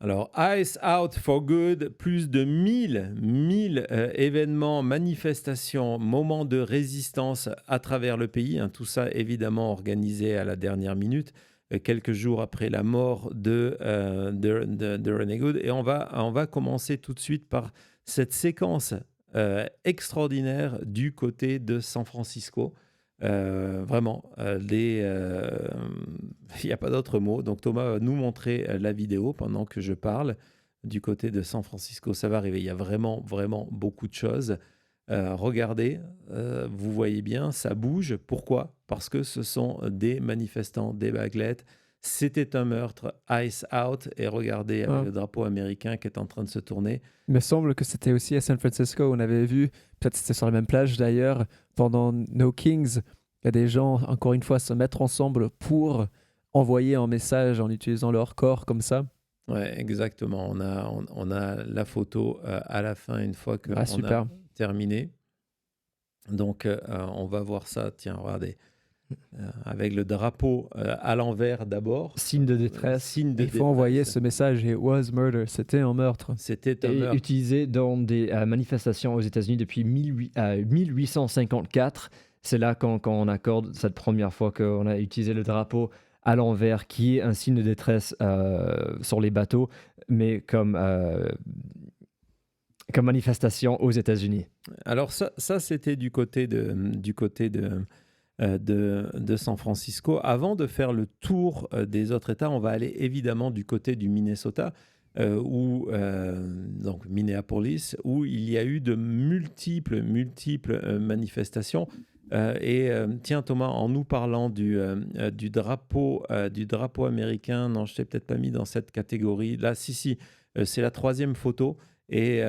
Alors, Ice Out for Good, plus de 1000 événements, manifestations, moments de résistance à travers le pays, hein, tout ça évidemment organisé à la dernière minute, quelques jours après la mort de René Good. Et on va commencer tout de suite par cette séquence extraordinaire du côté de San Francisco. Vraiment, il n'y a pas d'autre mot. Donc Thomas va nous montrer la vidéo pendant que je parle du côté de San Francisco. Ça va arriver. Il y a vraiment, vraiment beaucoup de choses. Regardez, vous voyez bien, ça bouge. Pourquoi? Parce que ce sont des manifestants, des baglettes. C'était un meurtre, Ice Out. Et regardez Ah. le drapeau américain qui est en train de se tourner. Il me semble que c'était aussi à San Francisco. On avait vu, peut-être c'était sur la même plage d'ailleurs, pendant No Kings, il y a des gens, encore une fois, se mettre ensemble pour envoyer un message en utilisant leur corps comme ça. Ouais, exactement. On a la photo à la fin, une fois qu'on a Super. terminé. Donc, on va voir ça. Tiens, regardez. Avec le drapeau à l'envers d'abord. Signe de détresse. Signe de Il faut détresse. envoyer ce message, it was murder, c'était un meurtre. C'était un Et meurtre. utilisé dans des manifestations aux États-Unis depuis 1854. C'est là quand on accorde cette première fois qu'on a utilisé le drapeau à l'envers, qui est un signe de détresse sur les bateaux, mais comme manifestation aux États-Unis. Alors, ça c'était du côté de San Francisco. Avant de faire le tour des autres États, on va aller évidemment du côté du Minnesota, donc Minneapolis, où il y a eu de multiples manifestations. Tiens Thomas, en nous parlant du drapeau américain, non, je t'ai peut-être pas mis dans cette catégorie. Là, si, c'est la troisième photo. Et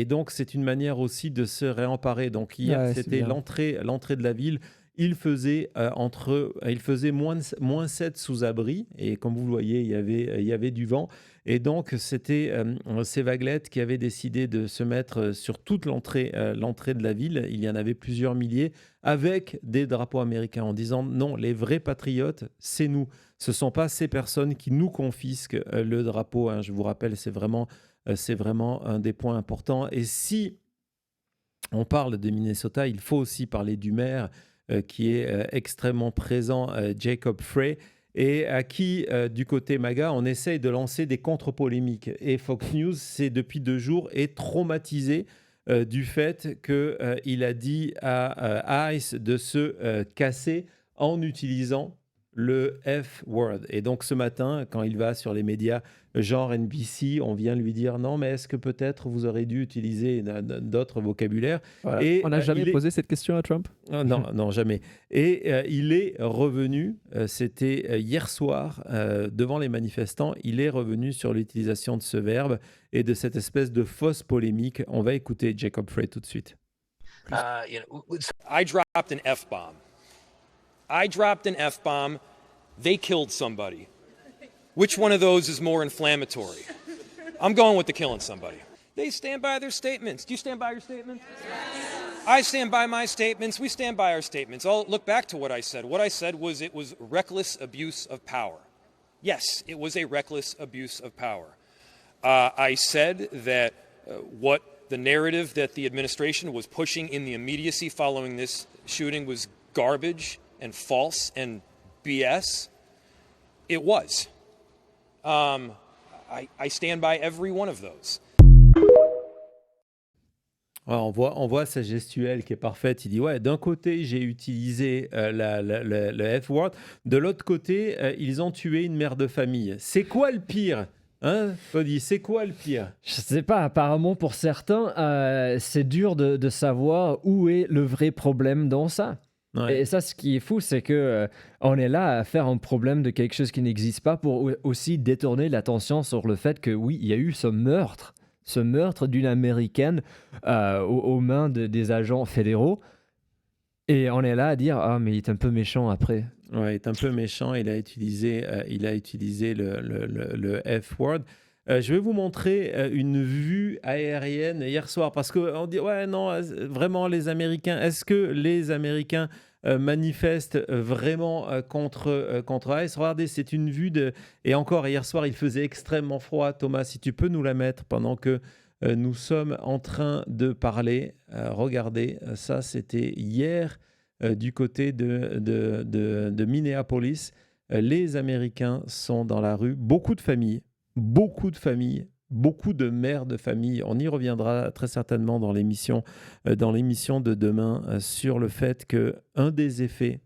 donc, c'est une manière aussi de se réemparer. Donc, hier, Ouais, c'est c'était bien. l'entrée de la ville. Il faisait moins 7 sous abri. Et comme vous le voyez, il y avait du vent. Et donc, c'était ces vaguelettes qui avaient décidé de se mettre sur toute l'entrée de la ville. Il y en avait plusieurs milliers, avec des drapeaux américains, en disant non, les vrais patriotes, c'est nous. Ce ne sont pas ces personnes qui nous confisquent le drapeau, hein. Je vous rappelle, c'est vraiment un des points importants. Et si on parle de Minnesota, il faut aussi parler du maire qui est extrêmement présent, Jacob Frey, et à qui, du côté MAGA, on essaye de lancer des contre-polémiques. Et Fox News, c'est depuis 2 jours, est traumatisé du fait qu'il a dit à ICE de se casser en utilisant le F-word. Et donc ce matin, quand il va sur les médias genre NBC, on vient lui dire non, mais est-ce que peut-être vous aurez dû utiliser d'autres vocabulaires? Voilà. Et On n'a jamais il est... posé cette question à Trump. Non, non, jamais. Et il est revenu, c'était hier soir, devant les manifestants, il est revenu sur l'utilisation de ce verbe et de cette espèce de fausse polémique. On va écouter Jacob Frey tout de suite. I dropped an F-bomb. They killed somebody. Which one of those is more inflammatory? I'm going with the killing somebody. They stand by their statements. Do you stand by your statements? Yes. I stand by my statements. We stand by our statements. I'll look back to what I said. What I said was it was reckless abuse of power. Yes, it was a reckless abuse of power. I said that what the narrative that the administration was pushing in the immediacy following this shooting was garbage and false and BS. It was. I stand by every one of those. Ouais, on voit sa gestuelle qui est parfaite. Il dit ouais, d'un côté j'ai utilisé le F-word, de l'autre côté ils ont tué une mère de famille. C'est quoi le pire, hein, Cody? C'est quoi le pire? Je sais pas, apparemment pour certains, c'est dur de savoir où est le vrai problème dans ça. Ouais. Et ça, ce qui est fou, c'est que on est là à faire un problème de quelque chose qui n'existe pas pour aussi détourner l'attention sur le fait que oui, il y a eu ce meurtre d'une Américaine aux mains des agents fédéraux. Et on est là à dire ah mais il est un peu méchant après. Ouais, il est un peu méchant. Il a utilisé le F-word. Je vais vous montrer une vue aérienne hier soir parce qu'on dit ouais non, vraiment les Américains, est-ce que les Américains manifestent vraiment contre ICE. Regardez, c'est une vue de... Et encore, hier soir, il faisait extrêmement froid. Thomas, si tu peux nous la mettre pendant que nous sommes en train de parler. Regardez, ça, c'était hier du côté de Minneapolis. Les Américains sont dans la rue. Beaucoup de familles, beaucoup de mères de famille. On y reviendra très certainement dans l'émission de demain sur le fait que un des effets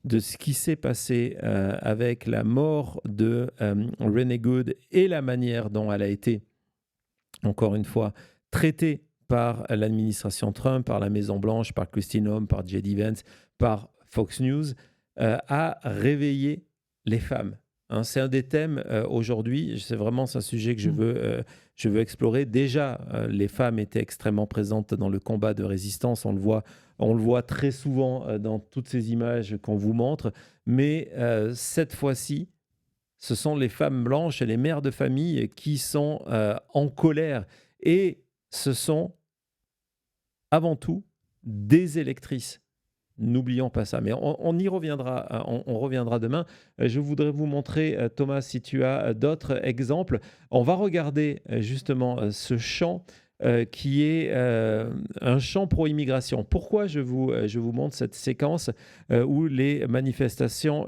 de ce qui s'est passé avec la mort de Renee Good et la manière dont elle a été, encore une fois, traitée par l'administration Trump, par la Maison-Blanche, par Christine Holm, par J.D. Vance, par Fox News, a réveillé les femmes. Hein, c'est un des thèmes aujourd'hui, c'est un sujet que je veux explorer. Déjà, les femmes étaient extrêmement présentes dans le combat de résistance, on le voit très souvent dans toutes ces images qu'on vous montre, mais cette fois-ci, ce sont les femmes blanches et les mères de famille qui sont en colère. Et ce sont avant tout des électrices. N'oublions pas ça. Mais on y reviendra, on reviendra demain. Je voudrais vous montrer, Thomas, si tu as d'autres exemples. On va regarder justement ce chant qui est un chant pro-immigration. Pourquoi je vous montre cette séquence où les manifestations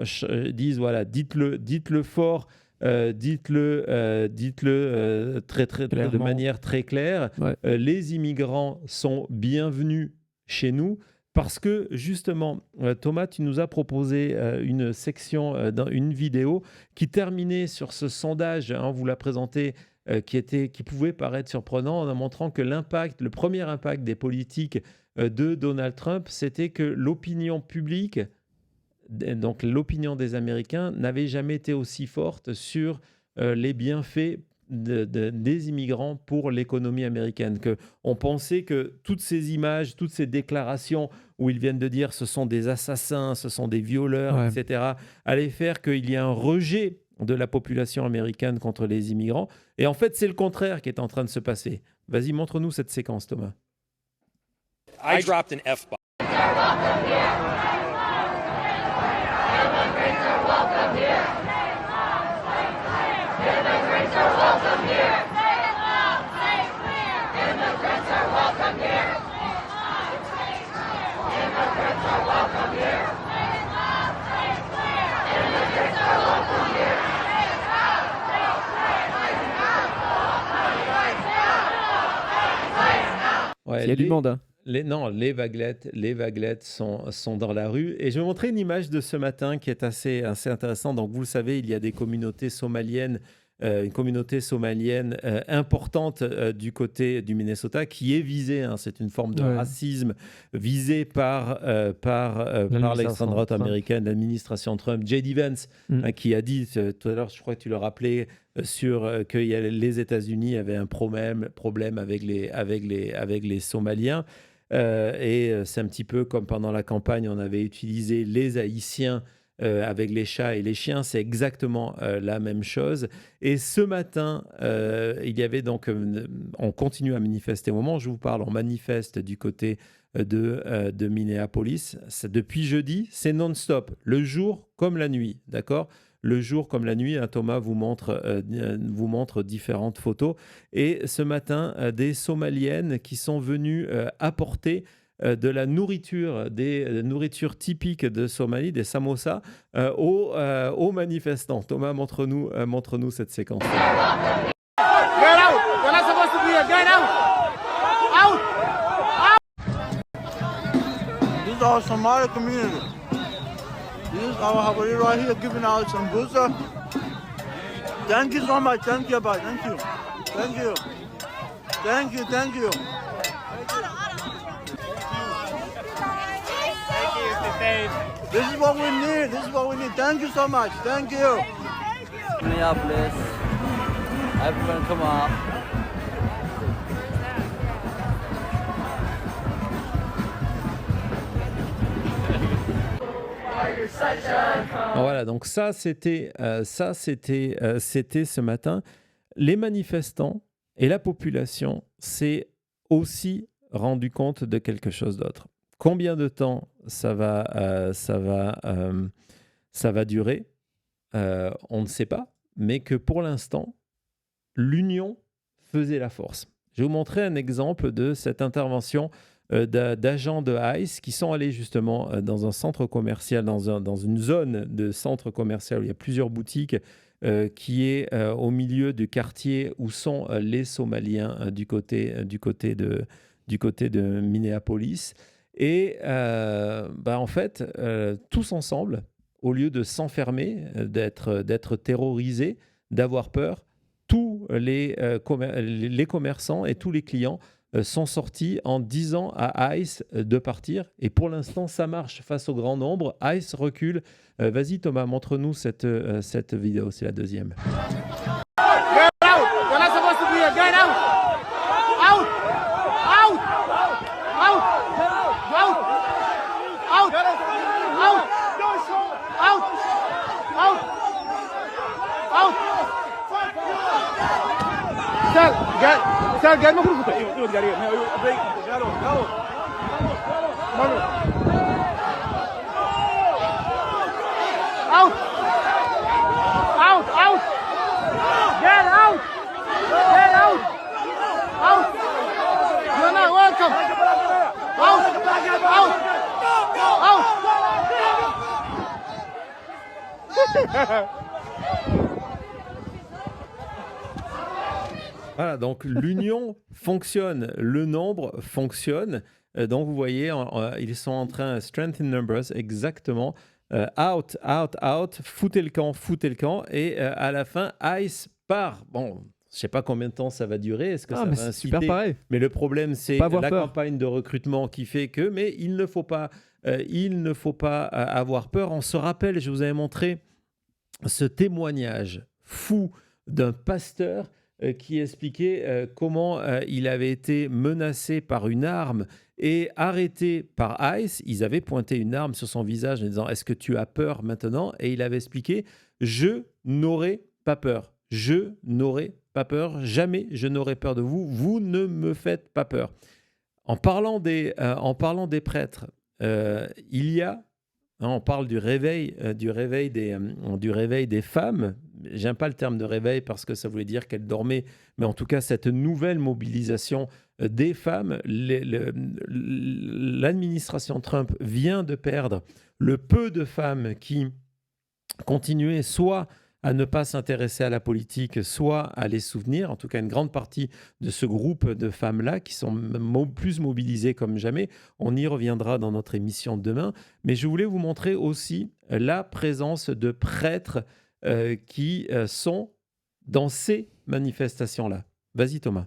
disent, voilà, dites-le fort, dites-le de manière très claire. Ouais. Les immigrants sont bienvenus chez nous. Parce que justement, Thomas, tu nous as proposé une section, une vidéo qui terminait sur ce sondage, hein, vous l'a présenté, qui pouvait paraître surprenant en montrant que le premier impact des politiques de Donald Trump, c'était que l'opinion publique, donc l'opinion des Américains, n'avait jamais été aussi forte sur les bienfaits des immigrants pour l'économie américaine. On pensait que toutes ces images, toutes ces déclarations où ils viennent de dire ce sont des assassins, ce sont des violeurs, Ouais. etc., allaient faire qu'il y ait un rejet de la population américaine contre les immigrants. Et en fait, c'est le contraire qui est en train de se passer. Vas-y, montre-nous cette séquence, Thomas. I dropped an F-bomb. Ouais, Il y a du monde. Hein. Les vaguelettes sont dans la rue. Et je vais vous montrer une image de ce matin qui est assez intéressante. Donc, vous le savez, il y a des communautés somaliennes, une communauté somalienne importante du côté du Minnesota qui est visée. Hein, c'est une forme de racisme visée par l'extrême droite américaine, l'administration Trump. J.D. Vance, qui a dit tout à l'heure, je crois que tu le rappelais, que les États-Unis avaient un problème avec les Somaliens. Et c'est un petit peu comme pendant la campagne, on avait utilisé les Haïtiens avec les chats et les chiens, c'est exactement la même chose. Et ce matin, il y avait donc, on continue à manifester. Au moment où je vous parle, on manifeste du côté de Minneapolis. Depuis jeudi, c'est non-stop, le jour comme la nuit, d'accord ? Le jour comme la nuit, hein, Thomas vous montre différentes photos. Et ce matin, des Somaliennes qui sont venues apporter de la nourriture, des nourritures typiques de Somalie, des samosas, aux manifestants. Thomas, montre-nous cette séquence. Get out! You're not supposed to be here. Get out! Out! This is our Somali community. This is our Habari right here giving out some busa. Thank you so much. Thank you, bye. Thank you. Thank you. Thank you. Thank you. This is what we need. This is what we need. Thank you so much. Thank you. Minneapolis. Everyone come up. Voilà, donc ça c'était ce matin. Les manifestants et la population s'est aussi rendu compte de quelque chose d'autre. Combien de temps ça va durer? On ne sait pas, mais que pour l'instant, l'union faisait la force. Je vais vous montrer un exemple de cette intervention d'agents de ICE qui sont allés justement dans un centre commercial, dans une zone de centre commercial où il y a plusieurs boutiques, qui est au milieu du quartier où sont les Somaliens du côté de Minneapolis. Et en fait, tous ensemble, au lieu de s'enfermer, d'être terrorisés, d'avoir peur, tous les commerçants et tous les clients sont sortis en disant à ICE de partir. Et pour l'instant, ça marche face au grand nombre. ICE recule. Vas-y Thomas, montre-nous cette vidéo, c'est la deuxième. Voilà, donc l'union fonctionne, le nombre fonctionne. Donc vous voyez, ils sont en train, strength in numbers, exactement. Out, out, out, foutez le camp. Et à la fin, ICE part. Bon, je ne sais pas combien de temps ça va durer. Est-ce que ça mais va c'est inciter? super pareil. Mais le problème, c'est Pas avoir la peur. campagne de recrutement qui fait que... Mais il ne faut pas avoir peur. On se rappelle, je vous avais montré ce témoignage fou d'un pasteur qui expliquait comment il avait été menacé par une arme et arrêté par ICE. Ils avaient pointé une arme sur son visage en disant « Est-ce que tu as peur maintenant ?» Et il avait expliqué « Je n'aurai pas peur. Je n'aurai pas peur. Jamais je n'aurai peur de vous. Vous ne me faites pas peur. » En parlant des prêtres, il y a... On parle du réveil des femmes. J'aime pas le terme de réveil parce que ça voulait dire qu'elles dormaient, mais en tout cas cette nouvelle mobilisation des femmes. L'administration Trump vient de perdre le peu de femmes qui continuaient soit à ne pas s'intéresser à la politique, soit à les soutenir. En tout cas, une grande partie de ce groupe de femmes-là qui sont plus mobilisées comme jamais. On y reviendra dans notre émission demain. Mais je voulais vous montrer aussi la présence de prêtres qui sont dans ces manifestations-là. Vas-y Thomas.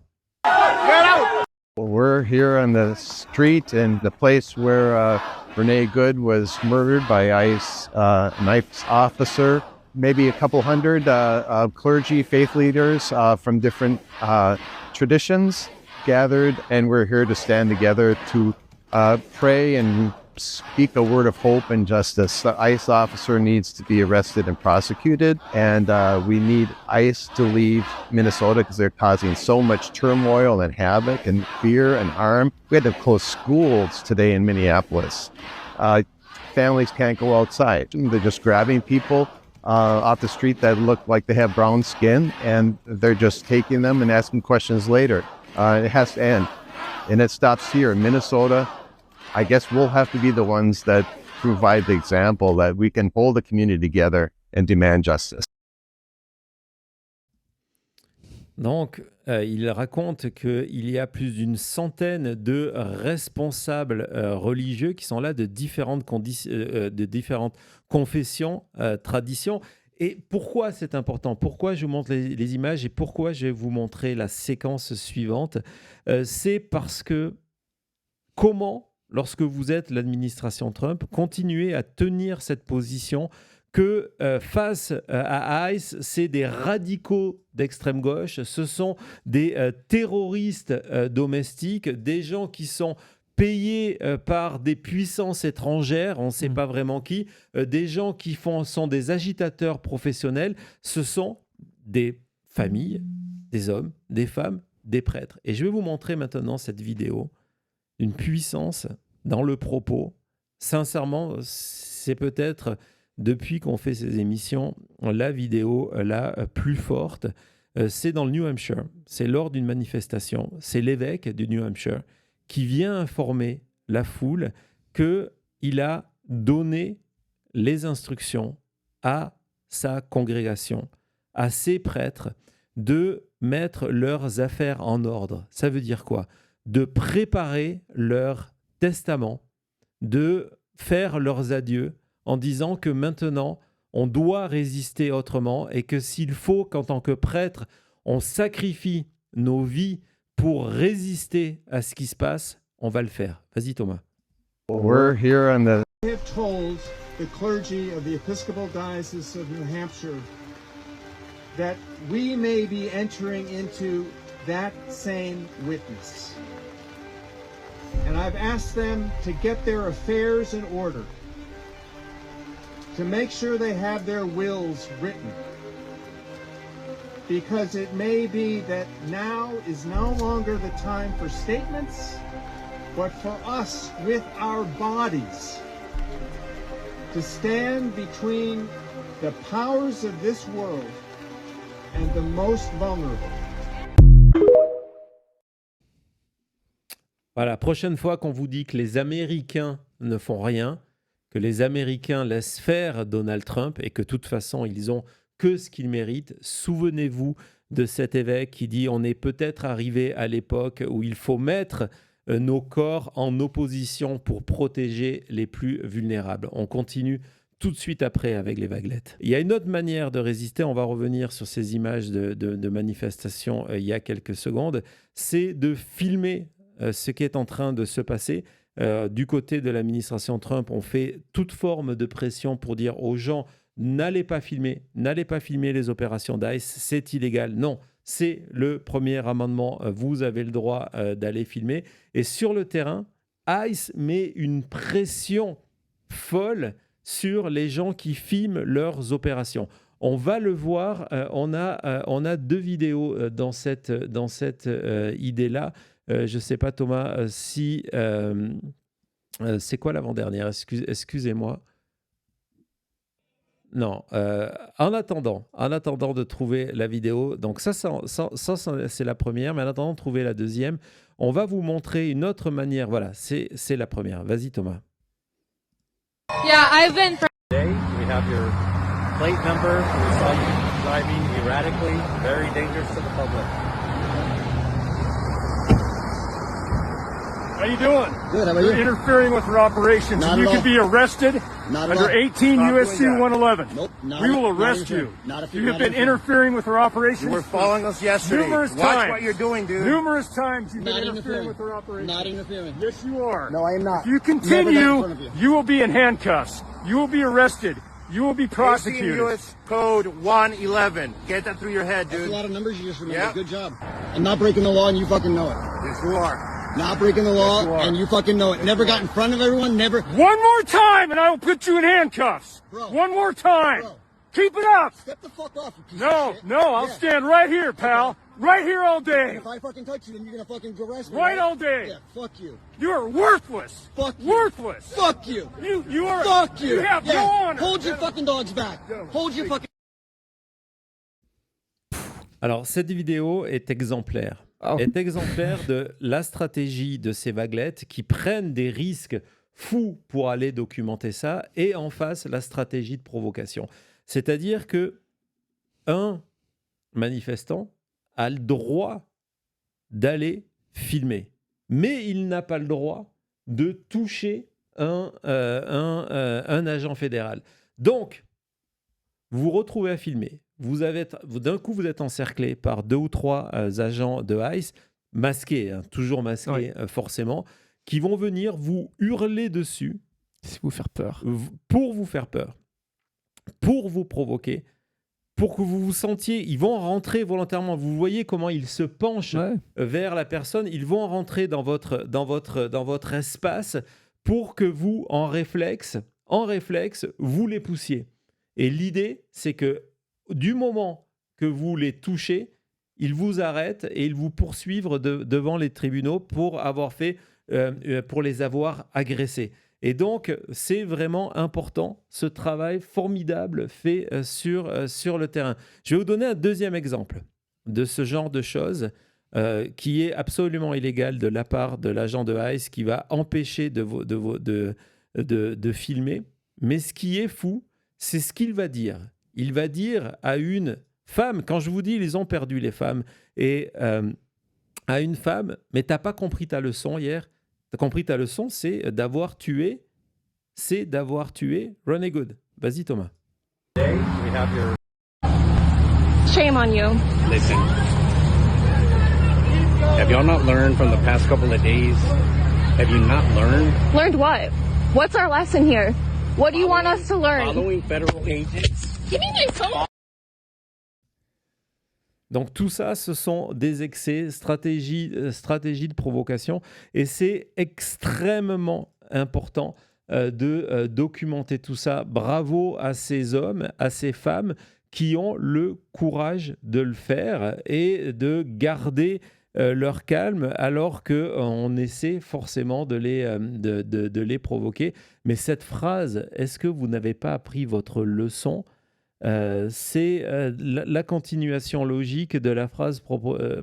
We're here on the street in the place where Renee Good was murdered by ICE ICE officer. Maybe a couple hundred clergy, faith leaders from different traditions gathered, and we're here to stand together to pray and speak a word of hope and justice. The ICE officer needs to be arrested and prosecuted, and we need ICE to leave Minnesota because they're causing so much turmoil and havoc and fear and harm. We had to close schools today in Minneapolis. Families can't go outside. They're just grabbing people off the street that look like they have brown skin, and they're just taking them and asking questions later. It has to end. And it stops here in Minnesota. I guess we'll have to be the ones that provide the example that we can hold the community together and demand justice. Donc, il raconte qu'il y a plus d'une centaine de responsables religieux qui sont là de différentes confessions, traditions. Et pourquoi c'est important? Pourquoi je vous montre les images et pourquoi je vais vous montrer la séquence suivante? C'est parce que comment, lorsque vous êtes l'administration Trump, continuer à tenir cette position que face à ICE, c'est des radicaux d'extrême gauche, ce sont des terroristes domestiques, des gens qui sont payés par des puissances étrangères, on ne sait pas vraiment qui, des gens qui sont des agitateurs professionnels, ce sont des familles, des hommes, des femmes, des prêtres. Et je vais vous montrer maintenant cette vidéo d'une puissance dans le propos. Sincèrement, c'est peut-être, depuis qu'on fait ces émissions, la vidéo la plus forte. C'est dans le New Hampshire. C'est lors d'une manifestation. C'est l'évêque du New Hampshire qui vient informer la foule qu'il a donné les instructions à sa congrégation, à ses prêtres, de mettre leurs affaires en ordre. Ça veut dire quoi? De préparer leur testament, de faire leurs adieux en disant que maintenant, on doit résister autrement et que s'il faut qu'en tant que prêtre, on sacrifie nos vies pour résister à ce qui se passe, on va le faire. Vas-y Thomas. We're here on the I have told the clergy of the Episcopal Diocese of New Hampshire that we may be entering into that same witness. And I've asked them to get their affairs in order, to make sure they have their wills written. Because it may be that now is no longer the time for statements, but for us with our bodies to stand between the powers of this world and the most vulnerable. Voilà, prochaine fois qu'on vous dit que les Américains ne font rien, que les Américains laissent faire Donald Trump et que de toute façon, ils ont que ce qu'ils méritent, souvenez-vous de cet évêque qui dit on est peut-être arrivé à l'époque où il faut mettre nos corps en opposition pour protéger les plus vulnérables. On continue tout de suite après avec les vaguelettes. Il y a une autre manière de résister, on va revenir sur ces images de manifestations il y a quelques secondes, c'est de filmer ce qui est en train de se passer. Du côté de l'administration Trump, on fait toute forme de pression pour dire aux gens n'allez pas filmer les opérations d'ICE, c'est illégal. Non, c'est le premier amendement, vous avez le droit d'aller filmer. Et sur le terrain, ICE met une pression folle sur les gens qui filment leurs opérations. On va le voir, on a deux vidéos dans cette idée-là. Je ne sais pas, Thomas, si... c'est quoi l'avant-dernière? Excusez-moi. Non, en attendant de trouver la vidéo, donc ça c'est la première, mais en attendant de trouver la deuxième, on va vous montrer une autre manière. Voilà, c'est la première. Vas-y Thomas. Yeah, I've been... Today, we have your plate number. We saw you driving erratically, very dangerous to the public. How you doing? Good, how about You're you? interfering with our operations. Not You at can all. be arrested Not at under all. 18 Stop USC doing that. 111. Nope, not We will not arrest you. interfering. Not if You you're have not been interfering with our operations. You were following us yesterday. Numerous Watch times. what you're doing, dude. Numerous times you've Not been interfering interfering. with our operations. Not interfering. Yes, you are. No, I am not. If you Never got in continue, front of you. you will be in handcuffs. You will be arrested. You will be 18 prosecuted. US code 111. Get that through your head, That's dude. a lot of numbers you just remember. Yeah. Good job. I'm not breaking the law and you fucking know it. Yes, you are. Not breaking the law Yes, you are. and you fucking know it. Never got in front of everyone, never. One more time and I will put you in handcuffs. Bro. One more time. Bro. Keep it up. Step the fuck off, you piece No, of shit. no, I'll Yeah. stand right here, pal. Right here all And day. if I fucking touch you, then you're gonna fucking arrest me. Right all day. Yeah, fuck you. You are worthless. Fuck you. Worthless. Fuck you. You are. Fuck you. You have Yeah. no honor. Hold your fucking dogs back. Hold your fucking... Alors, cette vidéo est exemplaire. Oh. Est exemplaire de la stratégie de ces vaguelettes qui prennent des risques fous pour aller documenter ça, et en face, la stratégie de provocation. C'est-à-dire que un manifestant a le droit d'aller filmer, mais il n'a pas le droit de toucher un agent fédéral. Donc, vous vous retrouvez à filmer. D'un coup, vous êtes encerclé par 2 ou 3 agents de ICE, masqués, hein, toujours masqués forcément, qui vont venir vous hurler dessus. C'est vous faire peur. Pour vous faire peur, pour vous provoquer, pour que vous vous sentiez... Ils vont rentrer volontairement. Vous voyez comment ils se penchent vers la personne. Ils vont rentrer dans votre espace pour que vous, en réflexe, vous les poussiez. Et l'idée, c'est que du moment que vous les touchez, ils vous arrêtent et ils vous poursuivent devant les tribunaux pour avoir fait pour les avoir agressés. Et donc, c'est vraiment important, ce travail formidable fait sur le terrain. Je vais vous donner un deuxième exemple de ce genre de choses qui est absolument illégal de la part de l'agent de ICE qui va empêcher de filmer. Mais ce qui est fou, c'est ce qu'il va dire. Il va dire à une femme, quand je vous dis ils ont perdu les femmes, et à une femme, mais t'as pas compris ta leçon hier. T'as compris ta leçon, c'est d'avoir tué Ronnie Good. Vas-y Thomas. Today, we have your Shame on you. listen. Have y'all not learned from the past couple of days? Have you not learned? Learned what? What's our lesson here? What do you want us to learn? Following federal agents. Give me my phone. Donc tout ça, ce sont des excès, stratégies de provocation, et c'est extrêmement important de documenter tout ça. Bravo à ces hommes, à ces femmes qui ont le courage de le faire et de garder leur calme alors qu'on essaie forcément de les provoquer. Mais cette phrase, est-ce que vous n'avez pas appris votre leçon ? C'est la continuation logique de la phrase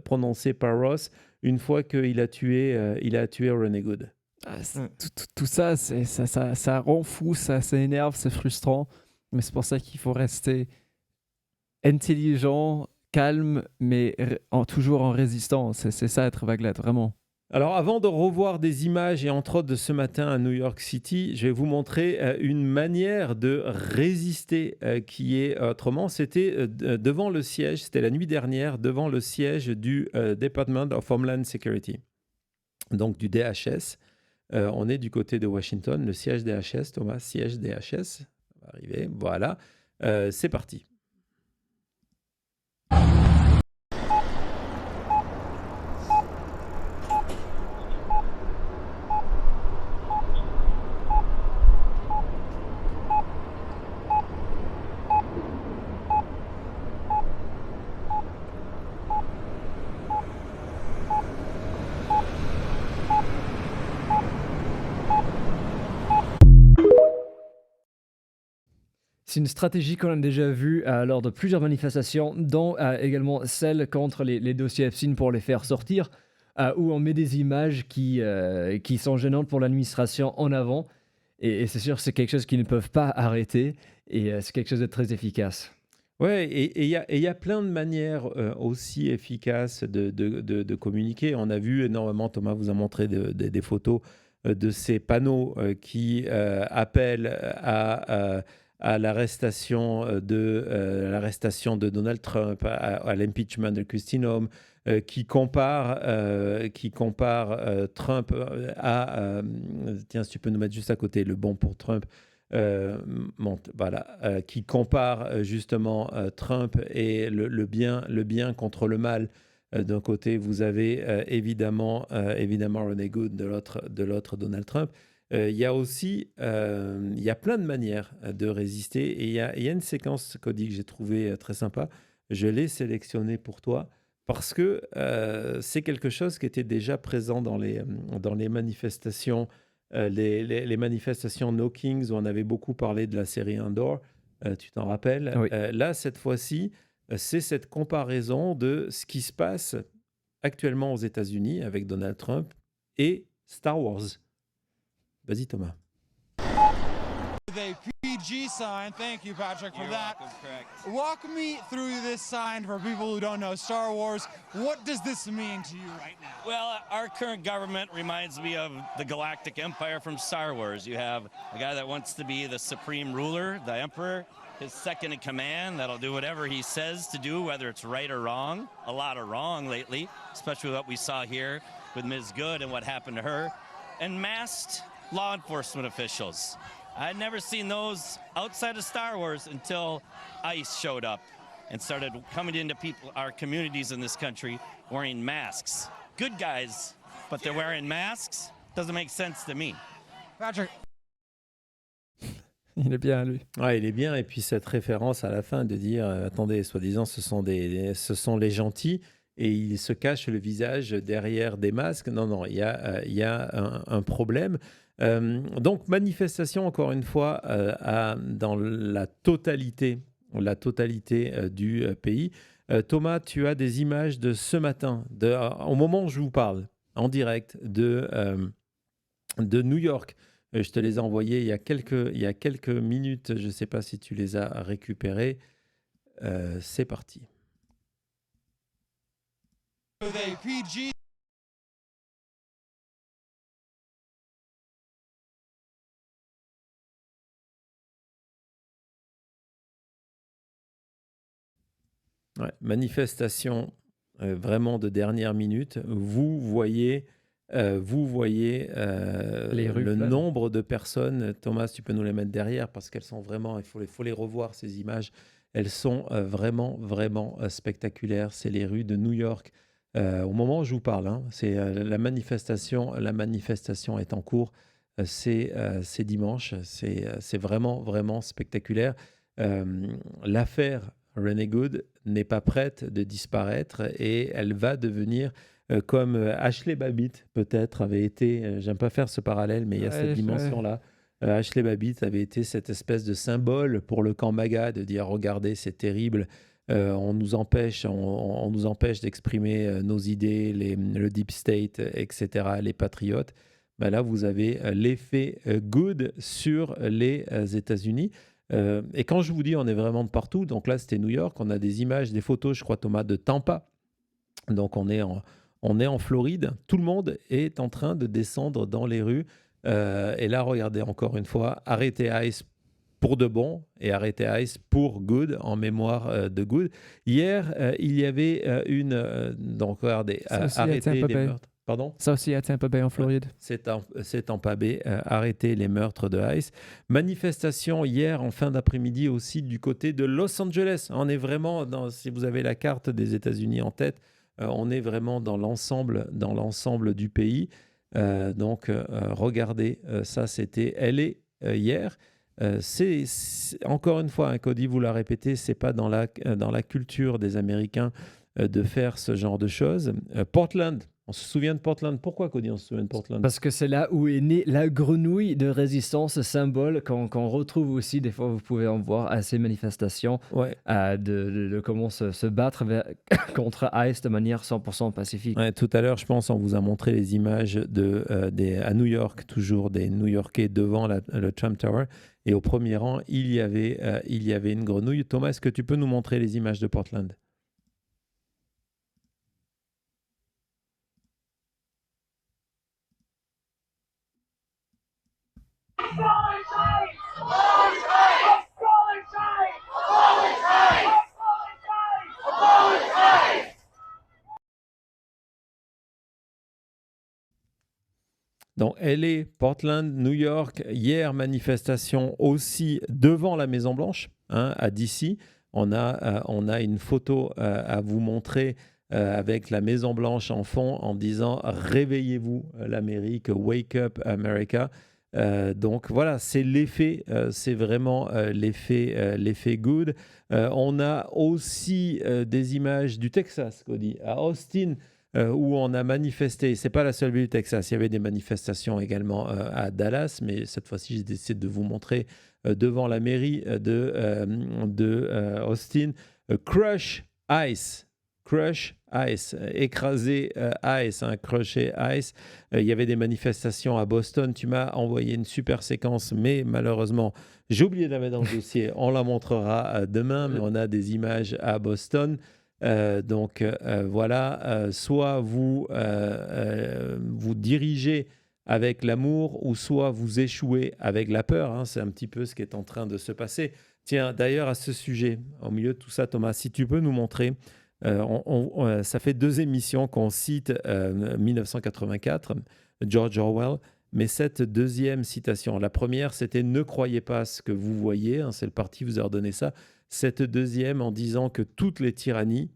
prononcée par Ross une fois qu'il a tué Ronnie Good. Tout ça, ça rend fou, ça énerve, c'est frustrant. Mais c'est pour ça qu'il faut rester intelligent, calme, mais toujours en résistant. C'est ça être vaglette, vraiment. Alors, avant de revoir des images, et entre autres de ce matin à New York City, je vais vous montrer une manière de résister qui est autrement. C'était devant le siège, c'était la nuit dernière, devant le siège du Department of Homeland Security, donc du DHS. On est du côté de Washington, le siège DHS, Thomas, siège DHS. On va arriver, voilà. C'est parti. C'est une stratégie qu'on a déjà vue lors de plusieurs manifestations, dont également celle contre les dossiers Epstein pour les faire sortir, où on met des images qui sont gênantes pour l'administration en avant. Et c'est sûr que c'est quelque chose qu'ils ne peuvent pas arrêter, et c'est quelque chose de très efficace. Ouais, et il y a plein de manières aussi efficaces de communiquer. On a vu énormément, Thomas vous a montré des photos de ces panneaux qui appellent à l'arrestation de Donald Trump, à l'impeachment de Kristi Noem, qui compare Trump à... tiens, si tu peux nous mettre juste à côté, le bon pour Trump, voilà, qui compare justement Trump et le bien contre le mal. D'un côté, vous avez évidemment Ronnie Good, de l'autre Donald Trump. Il y a aussi il y a plein de manières de résister, et il y a une séquence, Cody, que j'ai trouvée très sympa. Je l'ai sélectionnée pour toi parce que c'est quelque chose qui était déjà présent dans les manifestations, les manifestations No Kings, où on avait beaucoup parlé de la série Andor, tu t'en rappelles? Oui. Là, cette fois-ci, c'est cette comparaison de ce qui se passe actuellement aux États-Unis avec Donald Trump et Star Wars. Vas-y, Thomas. The PG sign. Thank you, Patrick, for that. Walk me through this sign for people who don't know Star Wars. What does this mean to you right now? Well, our current government reminds me of the Galactic Empire from Star Wars. You have a guy that wants to be the supreme ruler, the emperor, his second in command that'll do whatever he says to do, whether it's right or wrong. A lot of wrong lately, especially what we saw here with Ms. Good and what happened to her. And masked law enforcement officials. I'd never seen those outside of Star Wars until ICE showed up and started coming into our communities in this country wearing masks. Good guys, but they're wearing masks? Doesn't make sense to me. Patrick. Il est bien, lui. Ouais, il est bien. Et puis cette référence à la fin de dire attendez, soi-disant, ce sont les gentils et ils se cachent le visage derrière des masques. Non, non, il y a un problème. Donc, manifestation, encore une fois, dans la totalité du pays. Thomas, tu as des images de ce matin, au moment où je vous parle, en direct, de New York. Je te les ai envoyées il y a quelques minutes. Je ne sais pas si tu les as récupérées. C'est parti. With a PG Ouais, manifestation vraiment de dernière minute. Vous voyez Les rues le pleines. nombre de personnes. Thomas, tu peux nous les mettre derrière parce qu'elles sont vraiment, faut les revoir, ces images. Elles sont vraiment, vraiment spectaculaires. C'est les rues de New York. Au moment où je vous parle, hein, c'est la manifestation est en cours. C'est dimanche. C'est vraiment, vraiment spectaculaire. L'affaire Renee Good n'est pas prête de disparaître et elle va devenir comme Ashley Babbitt peut-être avait été, j'aime pas faire ce parallèle, mais il y a cette dimension-là. Ashley Babbitt avait été cette espèce de symbole pour le camp MAGA, de dire regardez, c'est terrible, on nous empêche d'exprimer nos idées, le deep state, etc., les patriotes. Ben là, vous avez l'effet Good sur les États-Unis. Et quand je vous dis on est vraiment de partout, donc là c'était New York, on a des images, des photos, je crois Thomas, de Tampa. Donc on est en Floride, tout le monde est en train de descendre dans les rues. Et là, regardez encore une fois, arrêtez ICE pour de bon et arrêtez ICE pour Good, en mémoire de Good. Hier, il y avait donc regardez, arrêtez les meurtres. Pardon ? Ça aussi à Tampa Bay en Floride. C'est Tampa Bay, arrêter les meurtres de ICE. Manifestation hier en fin d'après-midi aussi du côté de Los Angeles. On est vraiment, si vous avez la carte des États-Unis en tête, on est vraiment dans l'ensemble du pays. Donc regardez, ça c'était LA hier. C'est encore une fois, hein, Cody vous l'a répété, c'est pas dans la culture des Américains de faire ce genre de choses. Portland. On se souvient de Portland. Pourquoi, Cody, on se souvient de Portland ? Parce que c'est là où est née la grenouille de résistance, symbole qu'on retrouve aussi, des fois vous pouvez en voir à ces manifestations, Ouais. de comment se battre contre ICE de manière 100% pacifique. Ouais, tout à l'heure, je pense, on vous a montré les images à New York, toujours des New-Yorkais devant le Trump Tower. Et au premier rang, il y avait une grenouille. Thomas, est-ce que tu peux nous montrer les images de Portland ? Donc, LA, Portland, New York, hier, manifestation aussi devant la Maison-Blanche, hein, à DC. On a une photo à vous montrer avec la Maison-Blanche en fond en disant « Réveillez-vous l'Amérique, wake up America ». Donc voilà, c'est l'effet, c'est vraiment l'effet Good. On a aussi des images du Texas, Cody, à Austin, où on a manifesté. C'est pas la seule ville du Texas. Il y avait des manifestations également à Dallas, mais cette fois-ci, j'ai décidé de vous montrer devant la mairie de Austin. Crush ICE. Crush ICE. Écraser ICE, hein, crusher ICE. Il y avait des manifestations à Boston. Tu m'as envoyé une super séquence, mais malheureusement, j'ai oublié de la mettre dans le dossier. On la montrera demain, mais on a des images à Boston. Donc voilà, soit vous dirigez avec l'amour ou soit vous échouez avec la peur, hein. C'est un petit peu ce qui est en train de se passer. Tiens, d'ailleurs à ce sujet, au milieu de tout ça, Thomas, si tu peux nous montrer, ça fait 2 émissions qu'on cite 1984, George Orwell, mais cette deuxième citation, la première c'était « Ne croyez pas ce que vous voyez hein, », c'est le parti vous a ordonné ça. Cette deuxième en disant que toutes les tyrannies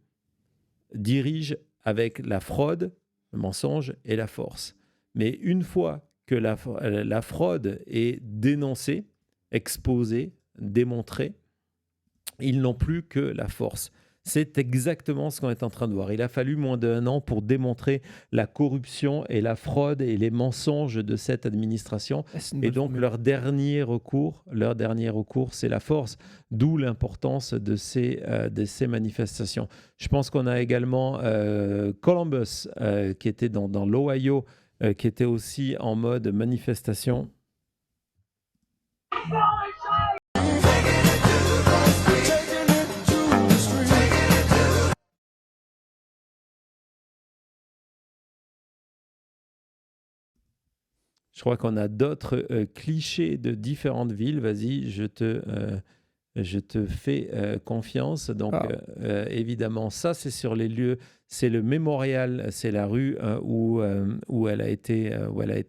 dirigent avec la fraude, le mensonge et la force. Mais une fois que la fraude est dénoncée, exposée, démontrée, ils n'ont plus que la force. C'est exactement ce qu'on est en train de voir. Il a fallu moins d'1 an pour démontrer la corruption et la fraude et les mensonges de cette administration. Et donc, leur dernier recours, c'est la force, d'où l'importance de ces manifestations. Je pense qu'on a également Columbus, qui était dans l'Ohio, qui était aussi en mode manifestation. Je crois qu'on a d'autres clichés de différentes villes. Vas-y, je te fais confiance. Donc, évidemment, ça, c'est sur les lieux. C'est le mémorial, c'est la rue où elle a été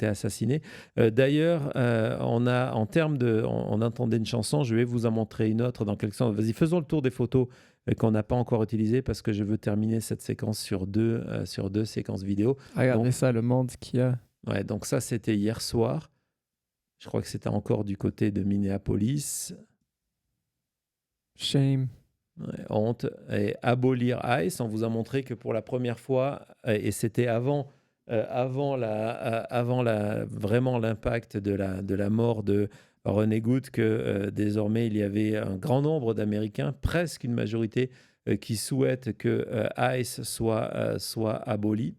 assassinée. D'ailleurs, on entendait une chanson. Je vais vous en montrer une autre dans quelques instants. Vas-y, faisons le tour des photos qu'on n'a pas encore utilisées parce que je veux terminer cette séquence sur deux séquences vidéo. Regardez ça, le monde qu'il y a. Ouais, donc ça, c'était hier soir. Je crois que c'était encore du côté de Minneapolis. Shame. Ouais, honte. Et abolir ICE, on vous a montré que pour la première fois, et c'était avant vraiment l'impact de la mort de René Good, que désormais il y avait un grand nombre d'Américains, presque une majorité, qui souhaitent que ICE soit aboli.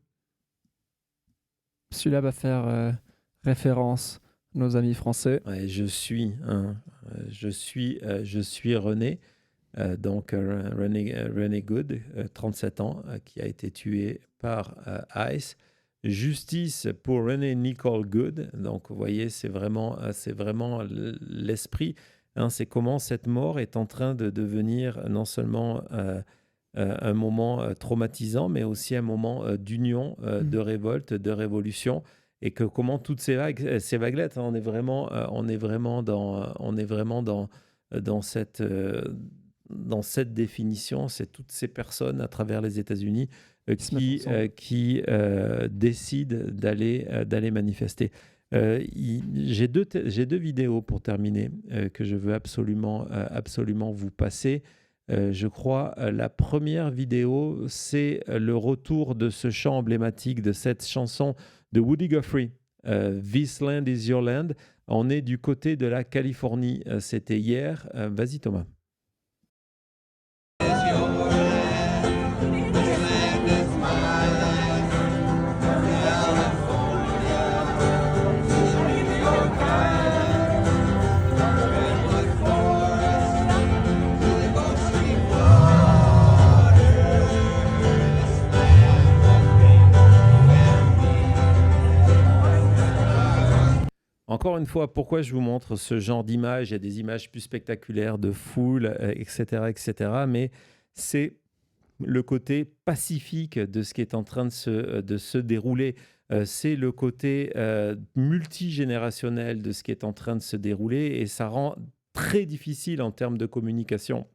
Celui-là va faire référence à nos amis français. Ouais, je suis René. Donc René Good, 37 ans, qui a été tué par ICE. Justice pour René Nicole Good. Donc vous voyez, c'est vraiment l'esprit. Hein, c'est comment cette mort est en train de devenir non seulement un moment traumatisant, mais aussi un moment d'union, de révolte, de révolution, et que comment toutes ces vaguelettes, hein, on est vraiment dans cette définition. C'est toutes ces personnes à travers les États-Unis qui décident d'aller manifester. J'ai deux vidéos pour terminer que je veux absolument vous passer. Je crois la première vidéo, c'est le retour de ce chant emblématique, de cette chanson de Woody Guthrie, This Land is Your Land. On est du côté de la Californie. C'était hier. Vas-y Thomas. Encore une fois, pourquoi je vous montre ce genre d'images? Il y a des images plus spectaculaires de foule, etc., etc. Mais c'est le côté pacifique de ce qui est en train de se dérouler. C'est le côté multigénérationnel de ce qui est en train de se dérouler. Et ça rend très difficile en termes de communication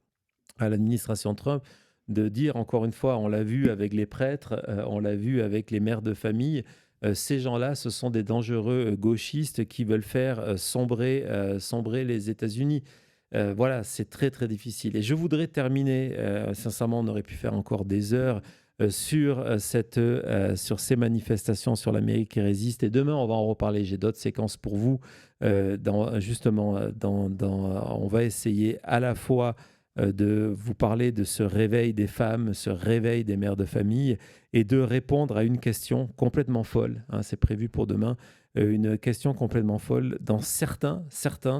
à l'administration Trump de dire, encore une fois, on l'a vu avec les prêtres, on l'a vu avec les mères de famille. Ces gens-là, ce sont des dangereux gauchistes qui veulent faire sombrer les États-Unis. Voilà, c'est très, très difficile. Et je voudrais terminer, sincèrement, on aurait pu faire encore des heures sur ces manifestations sur l'Amérique qui résiste. Et demain, on va en reparler. J'ai d'autres séquences pour vous. On va essayer à la fois de vous parler de ce réveil des femmes, ce réveil des mères de famille, et de répondre à une question complètement folle. Hein, c'est prévu pour demain. Une question complètement folle. Certains,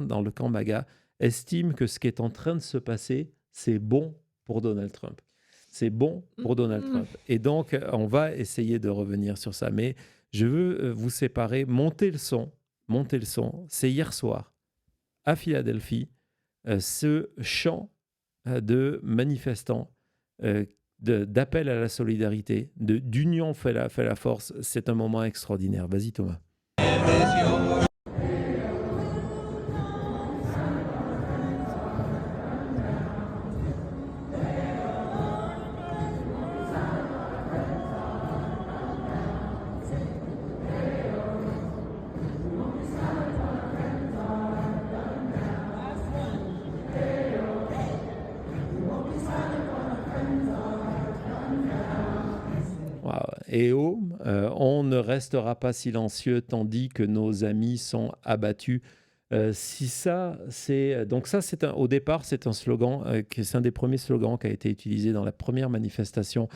dans le camp MAGA, estiment que ce qui est en train de se passer, c'est bon pour Donald Trump. C'est bon pour Donald Trump. Et donc, on va essayer de revenir sur ça. Mais je veux vous séparer. Montez le son. C'est hier soir, à Philadelphie, ce chant de manifestants, d'appel à la solidarité, d'union fait la force. C'est un moment extraordinaire. Vas-y Thomas. et home, on ne restera pas silencieux tandis que nos amis sont abattus. Si ça, c'est donc ça, au départ, c'est un slogan, c'est un des premiers slogans qui a été utilisé dans la première manifestation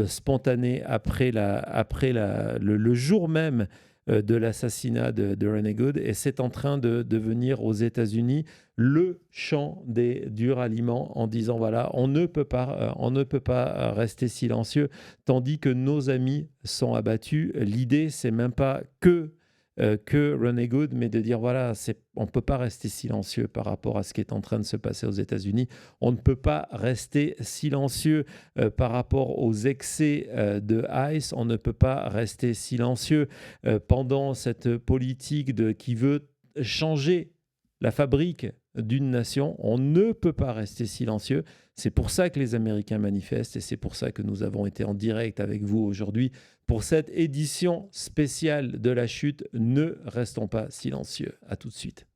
spontanée après le jour même de l'assassinat de Renegade, et c'est en train de devenir aux États-Unis le chant du ralliement en disant voilà, on ne peut pas rester silencieux tandis que nos amis sont abattus. L'idée, c'est même pas que Renegade, mais de dire voilà, on ne peut pas rester silencieux par rapport à ce qui est en train de se passer aux États-Unis. On ne peut pas rester silencieux par rapport aux excès de ICE. On ne peut pas rester silencieux pendant cette politique qui veut changer la fabrique d'une nation. On ne peut pas rester silencieux. C'est pour ça que les Américains manifestent et c'est pour ça que nous avons été en direct avec vous aujourd'hui pour cette édition spéciale de la chute. Ne restons pas silencieux. À tout de suite.